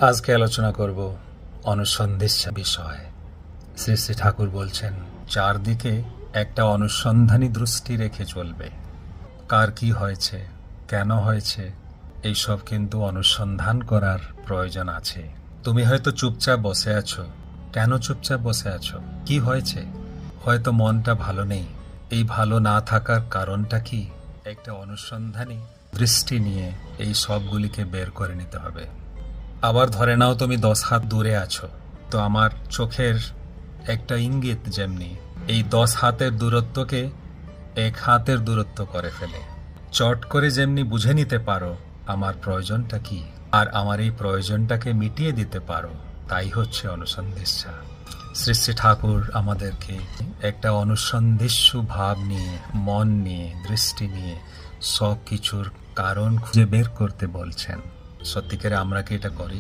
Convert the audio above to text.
আজকে আলোচনা করব অনুসন্ধিৎসা বিষয়। শ্রী শ্রী ঠাকুর বলছেন, চারদিকে একটা অনুসন্ধানী দৃষ্টি রেখে চলবে। কার কি হয়েছে, কেন হয়েছে, এইসব কিন্তু অনুসন্ধান করার প্রয়োজন আছে। তুমি হয়তো চুপচাপ বসে আছো। কেন চুপচাপ বসে আছো? কি হয়েছে? হয়তো মনটা ভালো নেই। এই ভালো না থাকার কারণটা কি? একটা অনুসন্ধানী দৃষ্টি নিয়ে এই সবগুলিকে বের করে নিতে হবে। আবার ধরে নাও তুমি 10 হাত দূরে আছো, তো আমার চোখের একটা ইঙ্গিত যেমনি এই 10 হাতের দূরত্বকে 1 হাতের দূরত্ব করে ফেলে। চট করে যেমনি বুঝে নিতে পারো আমার প্রয়োজনটা কি, আর আমার এই প্রয়োজনটাকে মিটিয়ে দিতে পারো, তাই হচ্ছে অনুসন্ধিৎসা। শ্রী শ্রী ঠাকুর আমাদেরকে একটা অনুসন্ধিৎসু ভাব নিয়ে, মন নিয়ে, দৃষ্টি নিয়ে সব কিছুর কারণ খুঁজে বের করতে বলছেন। সত্যিকারে আমরা কি এটা করি?